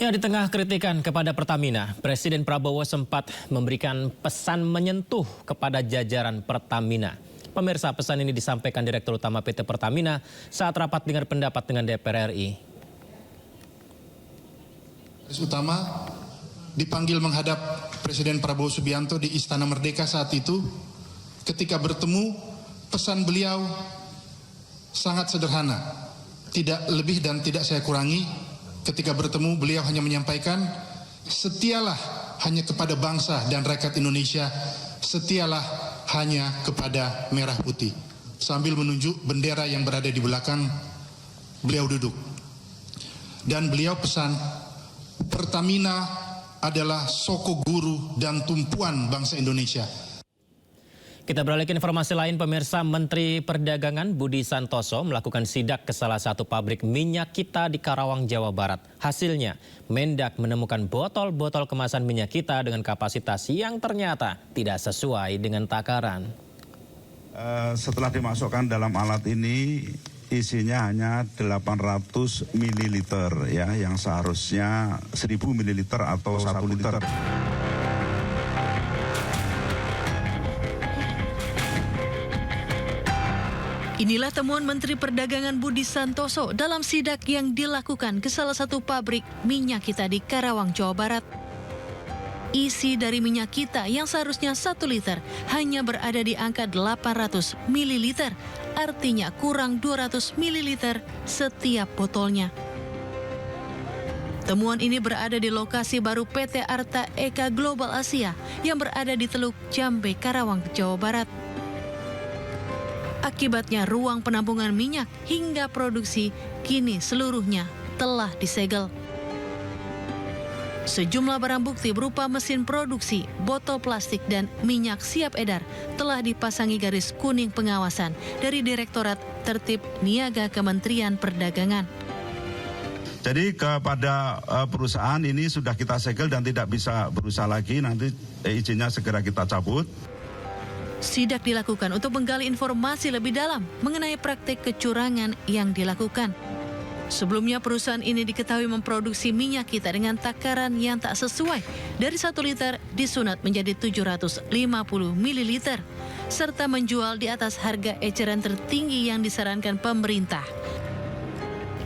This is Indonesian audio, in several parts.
Ya, di tengah kritikan kepada Pertamina, Presiden Prabowo sempat memberikan pesan menyentuh kepada jajaran Pertamina. Pemirsa, pesan ini disampaikan Direktur Utama PT Pertamina saat rapat dengar pendapat dengan DPR RI. Utama dipanggil menghadap Presiden Prabowo Subianto di Istana Merdeka saat itu. Ketika bertemu, pesan beliau sangat sederhana, tidak lebih dan tidak saya kurangi. Ketika bertemu, beliau hanya menyampaikan, setialah hanya kepada bangsa dan rakyat Indonesia, setialah hanya kepada merah putih. Sambil menunjuk bendera yang berada di belakang, beliau duduk. Dan beliau pesan, Pertamina adalah soko guru dan tumpuan bangsa Indonesia. Kita beralih ke informasi lain, pemirsa. Menteri Perdagangan Budi Santoso melakukan sidak ke salah satu pabrik minyak kita di Karawang, Jawa Barat. Hasilnya, Mendak menemukan botol-botol kemasan minyak kita dengan kapasitas yang ternyata tidak sesuai dengan takaran. Setelah dimasukkan dalam alat ini, isinya hanya 800 ml ya, yang seharusnya 1000 ml atau 1 liter. Inilah temuan Menteri Perdagangan Budi Santoso dalam sidak yang dilakukan ke salah satu pabrik minyak kita di Karawang, Jawa Barat. Isi dari minyak kita yang seharusnya 1 liter hanya berada di angka 800 ml, artinya kurang 200 ml setiap botolnya. Temuan ini berada di lokasi baru PT Arta Eka Global Asia yang berada di Teluk Jambe, Karawang, Jawa Barat. Akibatnya ruang penampungan minyak hingga produksi kini seluruhnya telah disegel. Sejumlah barang bukti berupa mesin produksi, botol plastik, dan minyak siap edar telah dipasangi garis kuning pengawasan dari Direktorat Tertib Niaga Kementerian Perdagangan. Jadi kepada perusahaan ini sudah kita segel dan tidak bisa berusaha lagi, nanti izinnya segera kita cabut. Sidak dilakukan untuk menggali informasi lebih dalam mengenai praktik kecurangan yang dilakukan. Sebelumnya perusahaan ini diketahui memproduksi minyak kita dengan takaran yang tak sesuai, dari 1 liter disunat menjadi 750 ml, serta menjual di atas harga eceran tertinggi yang disarankan pemerintah,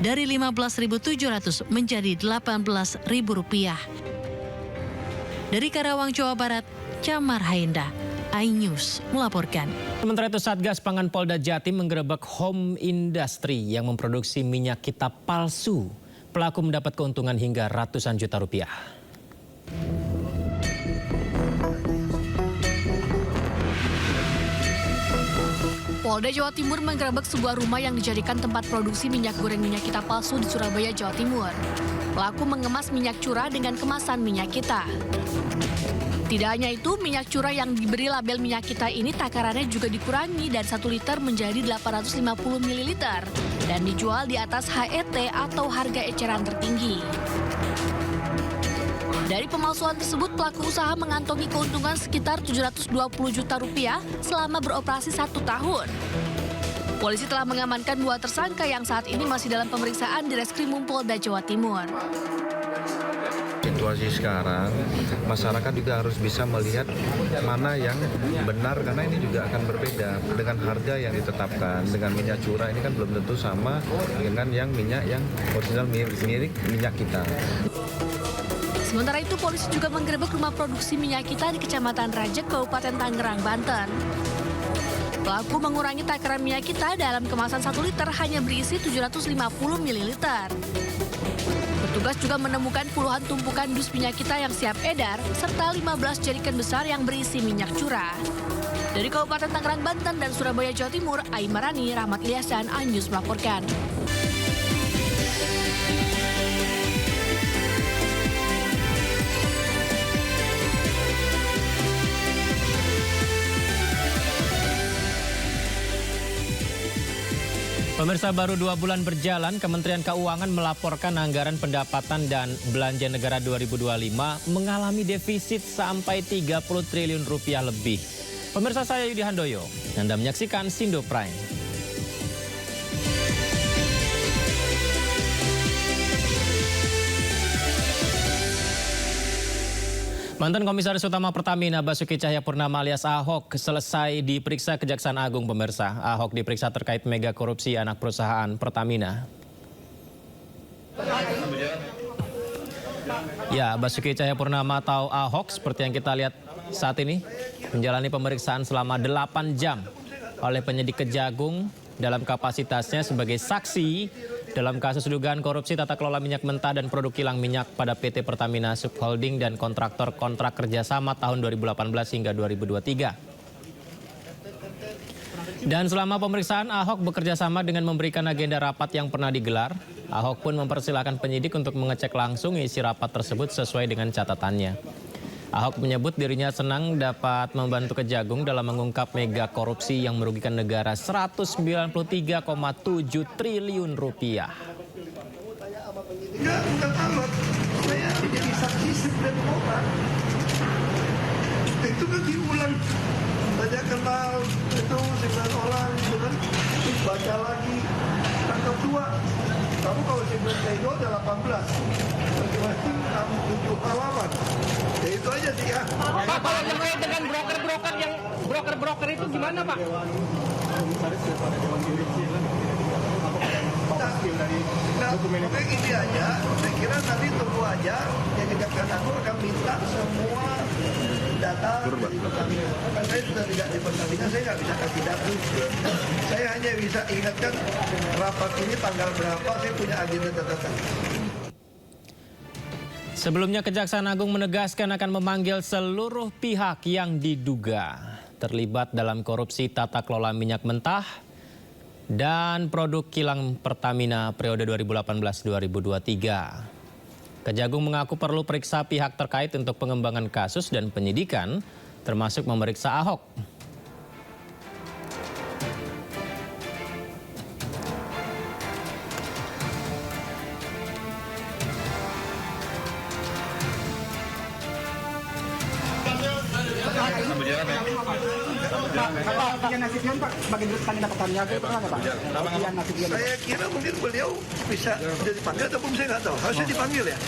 dari Rp15.700 menjadi Rp18.000. Dari Karawang, Jawa Barat, Camar Hainda, iNews melaporkan. Sementara itu, Satgas Pangan Polda Jatim menggerebek Home Industry yang memproduksi minyak kita palsu. Pelaku mendapat keuntungan hingga ratusan juta rupiah. Polda Jawa Timur menggerebek sebuah rumah yang dijadikan tempat produksi minyak goreng minyak kita palsu di Surabaya, Jawa Timur. Pelaku mengemas minyak curah dengan kemasan minyak kita. Tidak hanya itu, minyak curah yang diberi label minyak kita ini takarannya juga dikurangi dari 1 liter menjadi 850 ml dan dijual di atas HET atau harga eceran tertinggi. Dari pemalsuan tersebut, pelaku usaha mengantongi keuntungan sekitar 720 juta rupiah selama beroperasi 1 tahun. Polisi telah mengamankan 2 tersangka yang saat ini masih dalam pemeriksaan di Reskrimum Polda Jawa Timur. Situasi sekarang, masyarakat juga harus bisa melihat mana yang benar, karena ini juga akan berbeda dengan harga yang ditetapkan. Dengan minyak curah ini kan belum tentu sama dengan yang minyak yang original mirip minyak kita. Sementara itu, polisi juga menggerebek rumah produksi minyak kita di Kecamatan Rajek, Kabupaten Tangerang, Banten. Pelaku mengurangi takaran minyak kita dalam kemasan 1 liter hanya berisi 750 ml. Petugas juga menemukan puluhan tumpukan dus minyak kita yang siap edar, serta 15 jerigen besar yang berisi minyak curah. Dari Kabupaten Tangerang, Banten, dan Surabaya, Jawa Timur, Aimarani, Rahmat Ilyas, dan iNews melaporkan. Pemirsa, baru 2 bulan berjalan, Kementerian Keuangan melaporkan anggaran pendapatan dan belanja negara 2025 mengalami defisit sampai 30 triliun rupiah lebih. Pemirsa, saya Yudi Handoyo. Anda menyaksikan Sindo Prime. Mantan Komisaris Utama Pertamina Basuki Cahayapurnama alias Ahok selesai diperiksa Kejaksaan Agung pemirsa. Ahok diperiksa terkait mega korupsi anak perusahaan Pertamina. Ya, Basuki Cahayapurnama atau Ahok seperti yang kita lihat saat ini menjalani pemeriksaan selama 8 jam oleh penyidik Kejagung dalam kapasitasnya sebagai saksi dalam kasus dugaan korupsi tata kelola minyak mentah dan produk kilang minyak pada PT Pertamina Subholding dan kontraktor kontrak kerjasama tahun 2018 hingga 2023. Dan selama pemeriksaan, Ahok bekerja sama dengan memberikan agenda rapat yang pernah digelar. Ahok pun mempersilahkan penyidik untuk mengecek langsung isi rapat tersebut sesuai dengan catatannya. Ahok menyebut dirinya senang dapat membantu Kejagung dalam mengungkap mega korupsi yang merugikan negara 193,7 triliun rupiah. Bukan alat, saya jadi saksi dan orang. Itu kan diulang. Saya kenal itu 9 orang, itu kan baca lagi, tangkap 2. Kamu kalau 9 itu ada 18. Masing-masing 7 halaman. Ya itu aja sih ya. Pak, kalau terkait dengan broker-broker itu gimana Pak? Nah, pokoknya ini aja, saya kira nanti tunggu aja, yang Kejaksaan Agung akan minta semua data dari Pertamina. Kan saya sudah tidak di Pertamina, saya nggak bisa kasih data. Saya hanya bisa ingatkan rapat ini tanggal berapa, saya punya agenda catatan. Sebelumnya Kejaksaan Agung menegaskan akan memanggil seluruh pihak yang diduga terlibat dalam korupsi tata kelola minyak mentah dan produk kilang Pertamina periode 2018-2023. Kejagung mengaku perlu periksa pihak terkait untuk pengembangan kasus dan penyidikan, termasuk memeriksa Ahok. Saya kira mungkin beliau bisa dipanggil ataupun saya nggak tahu. Harusnya dipanggil ya.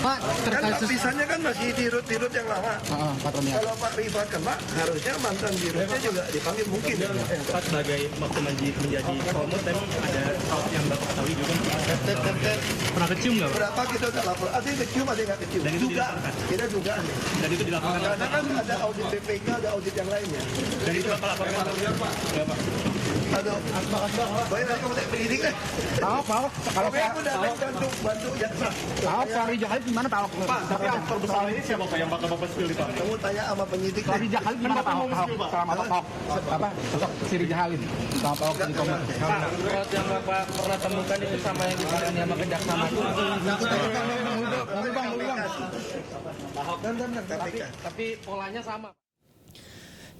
Pak, Kan lapisannya kan masih dirut-dirut yang lama. Kalau Pak Rifat kena, harusnya mantan dirutnya juga dipanggil mungkin. Pak sebagai waktu menjadi promot memang ada yang Bapak ketahui juga pernah kecium nggak? Berapa kita udah lapor? Ada yang kecium, ada yang nggak kecium. Dan itu Juga, kita juga. Dan itu dilaporkan. Karena kan ada audit BPK, ada audit yang lainnya. Dan itu Bapak laporkan Bapak. Aduh, baik lah kamu penyidik deh. Pak, kalau Oke, aku datang bantu jaksa. Pak Rijal gimana Pak? Tapi aktor besar ini siapa Pak yang bakal Bapak spill di Pak? Kamu tanya sama penyidik Pak deh. Rijal gimana Pak? Selama Pak apa? Sosok si Rijal ini. Selama Pak di Komnas. Pak, yang Bapak pernah temukan itu sama yang ditangani sama Kejaksaan Agung. Tapi polanya sama.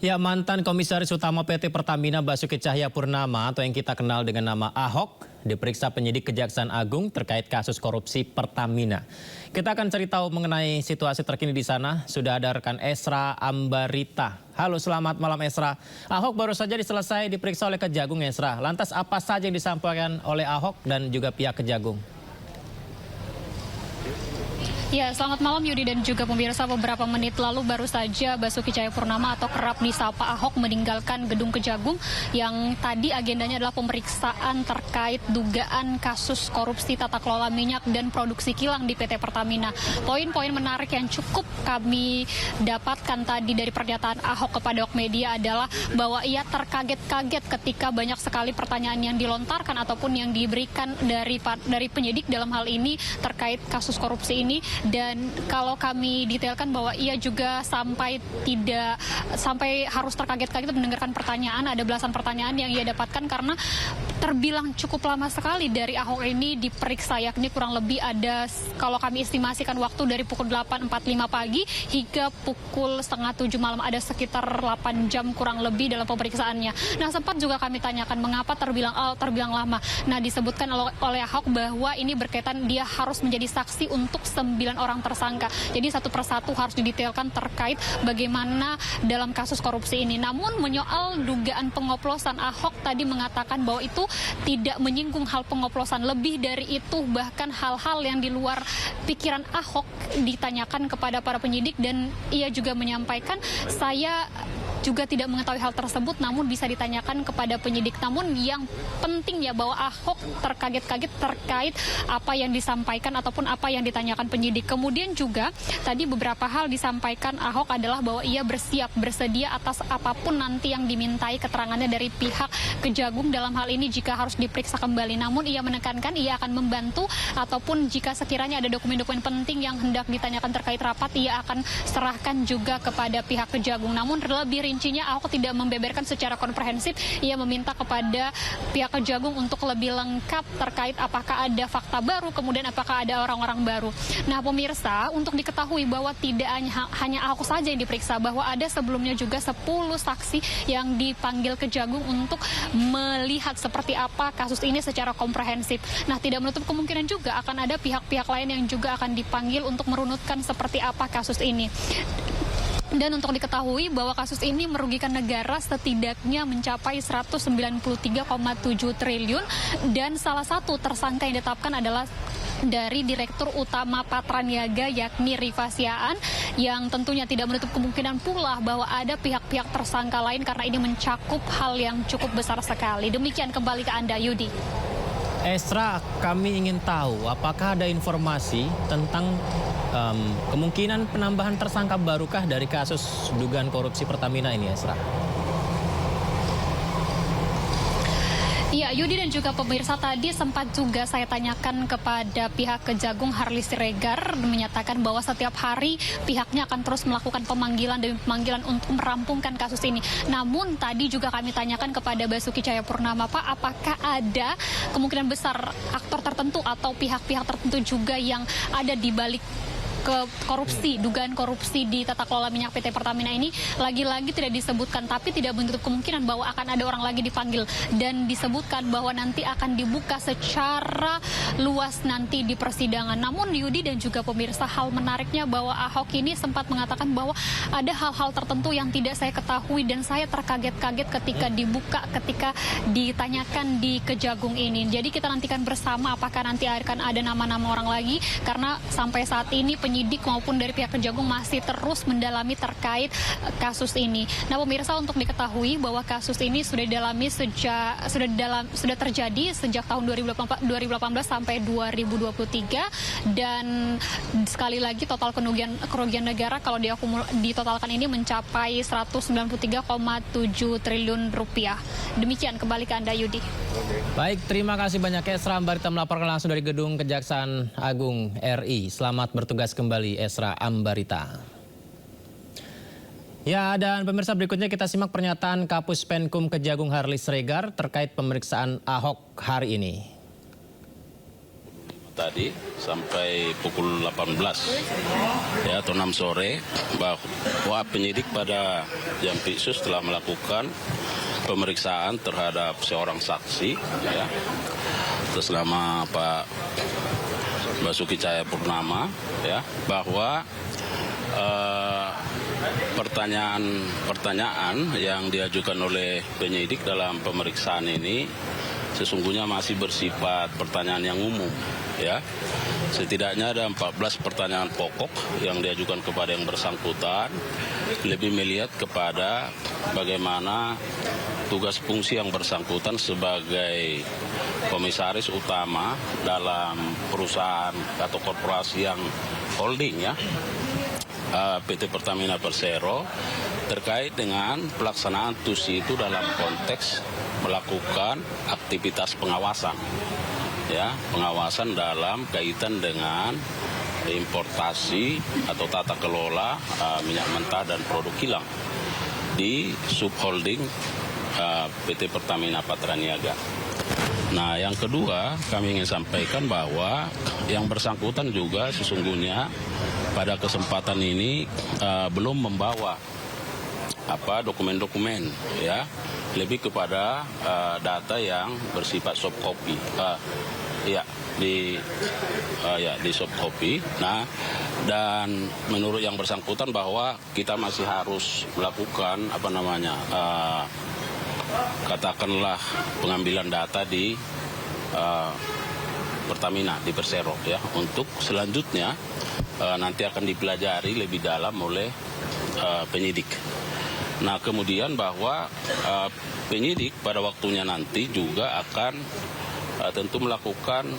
Ya, mantan Komisaris Utama PT Pertamina Basuki Cahayapurnama atau yang kita kenal dengan nama Ahok diperiksa penyidik Kejaksaan Agung terkait kasus korupsi Pertamina. Kita akan cari tahu mengenai situasi terkini di sana. Sudah ada rekan Esra Ambarita. Halo, selamat malam Esra. Ahok baru saja selesai diperiksa oleh Kejagung, Esra. Lantas apa saja yang disampaikan oleh Ahok dan juga pihak Kejagung? Ya, selamat malam Yudi dan juga pemirsa. Beberapa menit lalu baru saja Basuki Cahayapurnama atau kerap disapa Ahok meninggalkan gedung Kejagung yang tadi agendanya adalah pemeriksaan terkait dugaan kasus korupsi tata kelola minyak dan produksi kilang di PT Pertamina. Poin-poin menarik yang cukup kami dapatkan tadi dari pernyataan Ahok kepada awak media adalah bahwa ia terkaget-kaget ketika banyak sekali pertanyaan yang dilontarkan ataupun yang diberikan dari penyidik dalam hal ini terkait kasus korupsi ini. Dan kalau kami detailkan bahwa ia juga sampai harus terkaget-kaget mendengarkan pertanyaan, ada belasan pertanyaan yang ia dapatkan karena terbilang cukup lama sekali dari Ahok ini diperiksa, yakni kurang lebih ada, kalau kami estimasikan waktu dari pukul 8.45 pagi hingga pukul 6:30 malam, ada sekitar 8 jam kurang lebih dalam pemeriksaannya. Nah, sempat juga kami tanyakan mengapa terbilang lama. Nah, disebutkan oleh Ahok bahwa ini berkaitan dia harus menjadi saksi untuk 9 orang tersangka. Jadi satu persatu harus didetailkan terkait bagaimana dalam kasus korupsi ini. Namun menyoal dugaan pengoplosan, Ahok tadi mengatakan bahwa itu tidak menyinggung hal pengoplosan. Lebih dari itu, bahkan hal-hal yang di luar pikiran Ahok ditanyakan kepada para penyidik, dan ia juga menyampaikan, saya juga tidak mengetahui hal tersebut, namun bisa ditanyakan kepada penyidik. Namun yang penting ya bahwa Ahok terkaget-kaget terkait apa yang disampaikan ataupun apa yang ditanyakan penyidik. Kemudian juga tadi beberapa hal disampaikan Ahok adalah bahwa ia bersedia atas apapun nanti yang dimintai keterangannya dari pihak Kejagung dalam hal ini jika harus diperiksa kembali. Namun ia menekankan ia akan membantu, ataupun jika sekiranya ada dokumen-dokumen penting yang hendak ditanyakan terkait rapat, ia akan serahkan juga kepada pihak Kejagung. Namun lebih rincinya Ahok tidak membeberkan secara komprehensif. Ia meminta kepada pihak Kejagung untuk lebih lengkap terkait apakah ada fakta baru, kemudian apakah ada orang-orang baru. Nah pemirsa, untuk diketahui bahwa tidak hanya Ahok saja yang diperiksa, bahwa ada sebelumnya juga 10 saksi yang dipanggil Kejagung untuk melihat seperti apa kasus ini secara komprehensif. Nah tidak menutup kemungkinan juga akan ada pihak-pihak lain yang juga akan dipanggil untuk merunutkan seperti apa kasus ini. Dan untuk diketahui bahwa kasus ini merugikan negara setidaknya mencapai 193,7 triliun, dan salah satu tersangka yang ditetapkan adalah dari Direktur Utama Patraniaga, yakni Rifa Siaan, yang tentunya tidak menutup kemungkinan pula bahwa ada pihak-pihak tersangka lain karena ini mencakup hal yang cukup besar sekali. Demikian, kembali ke Anda, Yudi. Esra, kami ingin tahu apakah ada informasi tentang kemungkinan penambahan tersangka barukah dari kasus dugaan korupsi Pertamina ini, Esra? Iya, Yudi dan juga pemirsa, tadi sempat juga saya tanyakan kepada pihak Kejagung, Harly Siregar, menyatakan bahwa setiap hari pihaknya akan terus melakukan pemanggilan demi pemanggilan untuk merampungkan kasus ini. Namun tadi juga kami tanyakan kepada Basuki Cahayapurnama, Pak, apakah ada kemungkinan besar aktor tertentu atau pihak-pihak tertentu juga yang ada di balik korupsi, dugaan korupsi di tata kelola minyak PT Pertamina ini? Lagi-lagi tidak disebutkan, tapi tidak menutup kemungkinan bahwa akan ada orang lagi dipanggil, dan disebutkan bahwa nanti akan dibuka secara luas nanti di persidangan. Namun Yudi dan juga pemirsa, hal menariknya bahwa Ahok ini sempat mengatakan bahwa ada hal-hal tertentu yang tidak saya ketahui dan saya terkaget-kaget ketika dibuka, ketika ditanyakan di Kejagung ini. Jadi kita nantikan bersama apakah nanti akan ada nama-nama orang lagi, karena sampai saat ini penyidik maupun dari pihak Kejagung masih terus mendalami terkait kasus ini. Nah pemirsa, untuk diketahui bahwa kasus ini sudah didalami sudah terjadi sejak tahun 2018 sampai 2023, dan sekali lagi total kerugian negara kalau ditotalkan ini mencapai 193,7 triliun rupiah. Demikian, kembali ke Anda, Yudi. Baik, terima kasih banyak Esra Ambarita melaporkan langsung dari Gedung Kejaksaan Agung RI. Selamat bertugas kembali, Esra Ambarita. Ya, dan pemirsa, berikutnya kita simak pernyataan Kapus Penkum Kejagung Harly Siregar terkait pemeriksaan Ahok hari ini. Tadi sampai pukul 18 ya atau 6 sore bahwa penyidik pada jam Piksus telah melakukan pemeriksaan terhadap seorang saksi ya, atas nama Pak Basuki Cahayapurnama ya, bahwa pertanyaan yang diajukan oleh penyidik dalam pemeriksaan ini sesungguhnya masih bersifat pertanyaan yang umum ya. Setidaknya ada 14 pertanyaan pokok yang diajukan kepada yang bersangkutan, lebih melihat kepada bagaimana tugas fungsi yang bersangkutan sebagai komisaris utama dalam perusahaan atau korporasi yang holding ya, PT Pertamina Persero, terkait dengan pelaksanaan TUSI itu dalam konteks melakukan aktivitas pengawasan ya, pengawasan dalam kaitan dengan importasi atau tata kelola minyak mentah dan produk kilang di subholding PT Pertamina Patraniaga. Nah, yang kedua kami ingin sampaikan bahwa yang bersangkutan juga sesungguhnya pada kesempatan ini belum membawa dokumen-dokumen ya, lebih kepada data yang bersifat soft copy di soft copy. Nah, Dan menurut yang bersangkutan bahwa kita masih harus melakukan katakanlah pengambilan data di Pertamina, di Persero ya, untuk selanjutnya nanti akan dipelajari lebih dalam oleh penyidik. Nah, kemudian bahwa penyidik pada waktunya nanti juga akan tentu melakukan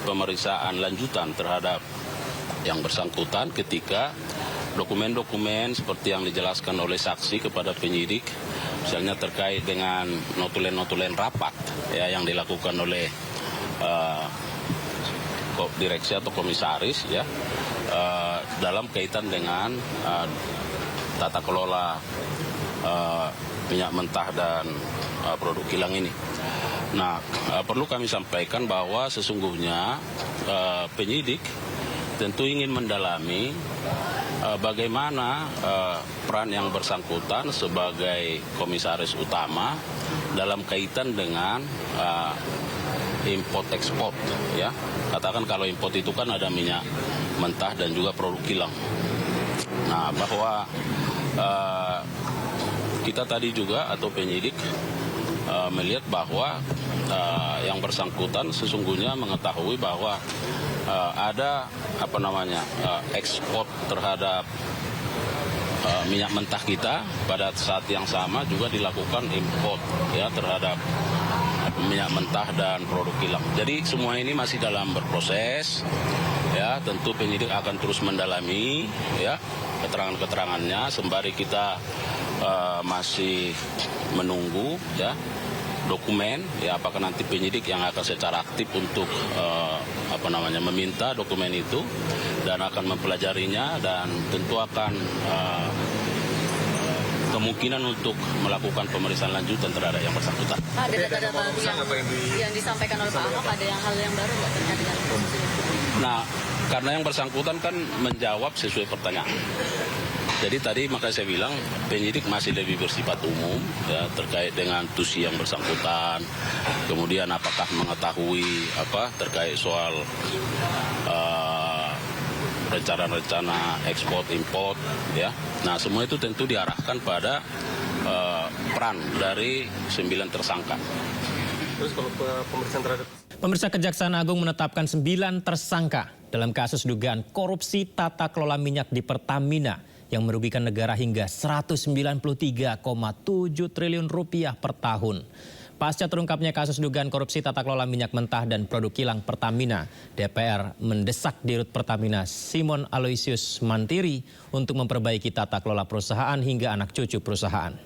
pemeriksaan lanjutan terhadap yang bersangkutan ketika dokumen-dokumen seperti yang dijelaskan oleh saksi kepada penyidik, misalnya terkait dengan notulen-notulen rapat ya yang dilakukan oleh direksi atau komisaris ya dalam kaitan dengan tata kelola minyak mentah dan produk kilang ini. Nah, perlu kami sampaikan bahwa sesungguhnya penyidik tentu ingin mendalami bagaimana peran yang bersangkutan sebagai komisaris utama dalam kaitan dengan import ekspor ya. Katakan kalau import itu kan ada minyak mentah dan juga produk kilang. Nah, bahwa kita tadi juga atau penyidik melihat bahwa yang bersangkutan sesungguhnya mengetahui bahwa ada ekspor terhadap minyak mentah kita, pada saat yang sama juga dilakukan import ya terhadap minyak mentah dan produk kilang. Jadi semua ini masih dalam berproses ya, tentu penyidik akan terus mendalami ya keterangan-keterangannya sembari kita masih menunggu ya dokumen ya, apakah nanti penyidik yang akan secara aktif untuk meminta dokumen itu dan akan mempelajarinya dan tentu akan kemungkinan untuk melakukan pemeriksaan lanjutan terhadap yang bersangkutan. Ada data-data baru yang disampaikan oleh Pak Ahok, ada hal yang baru nggak terkait dengan kasus ini? Nah, karena yang bersangkutan kan menjawab sesuai pertanyaan. Jadi tadi makanya saya bilang penyidik masih lebih bersifat umum ya, terkait dengan tusi yang bersangkutan, kemudian apakah mengetahui terkait soal rencana-rencana ekspor import ya. Nah, semua itu tentu diarahkan pada peran dari 9 tersangka. Terus kalau pemeriksaan terhadap Pemirsa, Kejaksaan Agung menetapkan 9 tersangka dalam kasus dugaan korupsi tata kelola minyak di Pertamina yang merugikan negara hingga 193,7 triliun rupiah per tahun. Pasca terungkapnya kasus dugaan korupsi tata kelola minyak mentah dan produk kilang Pertamina, DPR mendesak Dirut Pertamina Simon Aloysius Mantiri untuk memperbaiki tata kelola perusahaan hingga anak cucu perusahaan.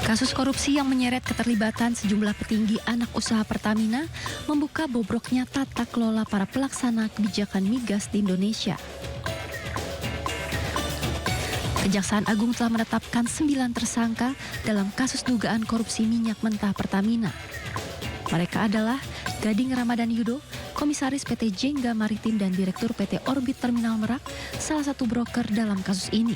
Kasus korupsi yang menyeret keterlibatan sejumlah petinggi anak usaha Pertamina membuka bobroknya tata kelola para pelaksana kebijakan migas di Indonesia. Kejaksaan Agung telah menetapkan 9 tersangka dalam kasus dugaan korupsi minyak mentah Pertamina. Mereka adalah Gading Ramadan Yudo, Komisaris PT Jengga Maritim dan Direktur PT Orbit Terminal Merak, salah satu broker dalam kasus ini.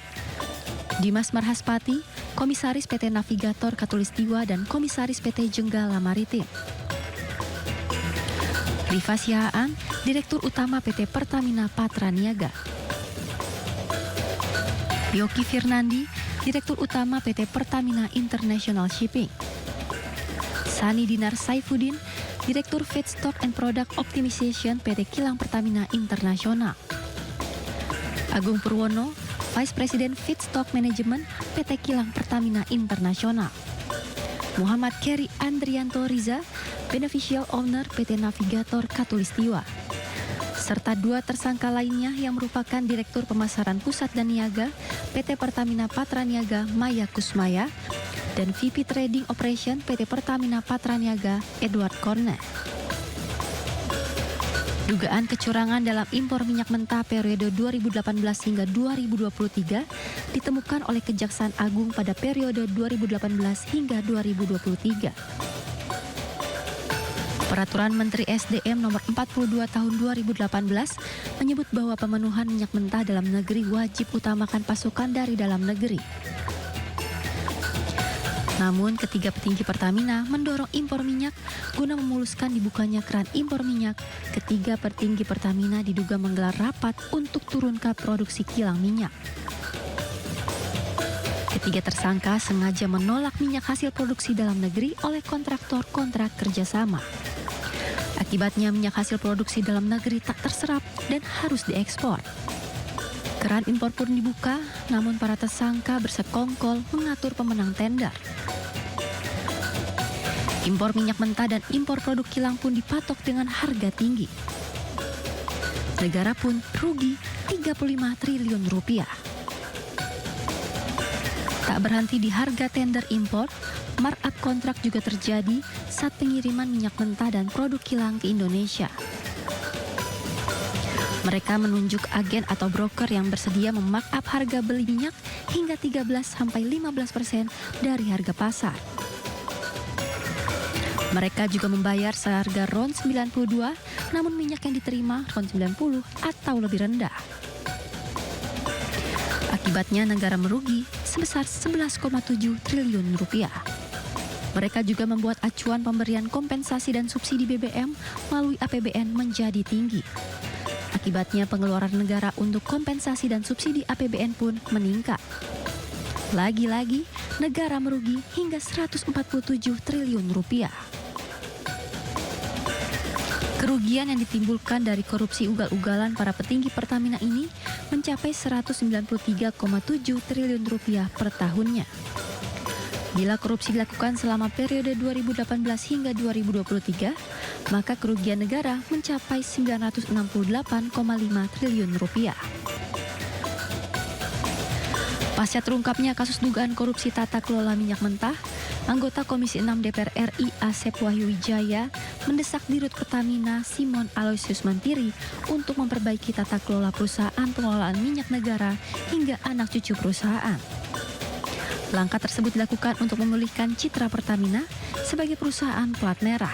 Dimas Marhaspati, Komisaris PT Navigator Katulistiwa dan Komisaris PT Jenggala Maritim. Rifa Sihaan, Direktur Utama PT Pertamina Patraniaga. Yoki Firnandi, Direktur Utama PT Pertamina International Shipping. Sani Dinar Saifuddin, Direktur Feedstock and Product Optimization PT Kilang Pertamina Internasional. Agung Purwono, Vice President Feedstock Management PT Kilang Pertamina Internasional. Muhammad Keri Andrianto Riza, Beneficial Owner PT Navigator Katulistiwa. Serta 2 tersangka lainnya yang merupakan Direktur Pemasaran Pusat dan Niaga PT Pertamina Patraniaga Maya Kusmaya dan VP Trading Operation PT Pertamina Patraniaga Edward Corner. Dugaan kecurangan dalam impor minyak mentah periode 2018 hingga 2023 ditemukan oleh Kejaksaan Agung pada periode 2018 hingga 2023. Peraturan Menteri SDM Nomor 42 Tahun 2018 menyebut bahwa pemenuhan minyak mentah dalam negeri wajib utamakan pasokan dari dalam negeri. Namun, ketiga petinggi Pertamina mendorong impor minyak guna memuluskan dibukanya keran impor minyak. Ketiga petinggi Pertamina diduga menggelar rapat untuk turunkan produksi kilang minyak. Ketiga tersangka sengaja menolak minyak hasil produksi dalam negeri oleh kontraktor kontrak kerjasama. Akibatnya minyak hasil produksi dalam negeri tak terserap dan harus diekspor. Keran impor pun dibuka, namun para tersangka bersekongkol mengatur pemenang tender. Impor minyak mentah dan impor produk kilang pun dipatok dengan harga tinggi. Negara pun rugi 35 triliun rupiah. Tak berhenti di harga tender impor, markup kontrak juga terjadi saat pengiriman minyak mentah dan produk kilang ke Indonesia. Mereka menunjuk agen atau broker yang bersedia memarkup harga beli minyak hingga 13-15% dari harga pasar. Mereka juga membayar seharga RON 92, namun minyak yang diterima RON 90 atau lebih rendah. Akibatnya negara merugi sebesar 11,7 triliun rupiah. Mereka juga membuat acuan pemberian kompensasi dan subsidi BBM melalui APBN menjadi tinggi. Akibatnya pengeluaran negara untuk kompensasi dan subsidi APBN pun meningkat. Lagi-lagi, negara merugi hingga 147 triliun rupiah. Kerugian yang ditimbulkan dari korupsi ugal-ugalan para petinggi Pertamina ini mencapai 193,7 triliun rupiah per tahunnya. Bila korupsi dilakukan selama periode 2018 hingga 2023, maka kerugian negara mencapai 968,5 triliun rupiah. Pasca terungkapnya kasus dugaan korupsi tata kelola minyak mentah, anggota Komisi 6 DPR RI Asep Wahyu Wijaya mendesak Dirut Pertamina Simon Aloysius Mantiri untuk memperbaiki tata kelola perusahaan pengelolaan minyak negara hingga anak cucu perusahaan. Langkah tersebut dilakukan untuk memulihkan citra Pertamina sebagai perusahaan plat merah.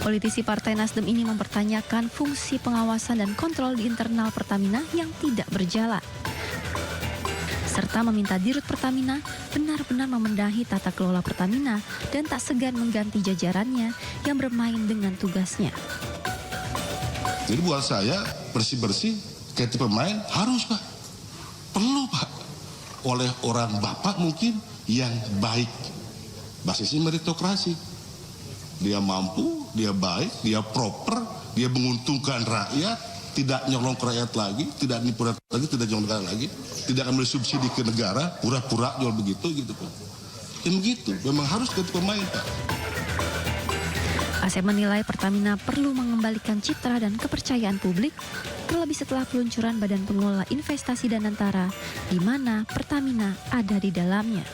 Politisi Partai Nasdem ini mempertanyakan fungsi pengawasan dan kontrol di internal Pertamina yang tidak berjalan, serta meminta Dirut Pertamina benar-benar membenahi tata kelola Pertamina dan tak segan mengganti jajarannya yang bermain dengan tugasnya. Jadi buat saya bersih-bersih ganti pemain harus Pak, perlu Pak, oleh orang bapak mungkin yang baik, basisnya meritokrasi. Dia mampu, dia baik, dia proper, dia menguntungkan rakyat, tidak nyolong ke rakyat lagi, tidak nipu rakyat lagi, tidak nyolong negara lagi, tidak ambil subsidi ke negara, pura-pura jual begitu gitu Pak. Ya begitu, memang harus ganti pemain Pak. Asep menilai Pertamina perlu mengembalikan citra dan kepercayaan publik, terlebih setelah peluncuran Badan Pengelola Investasi Danantara, di mana Pertamina ada di dalamnya.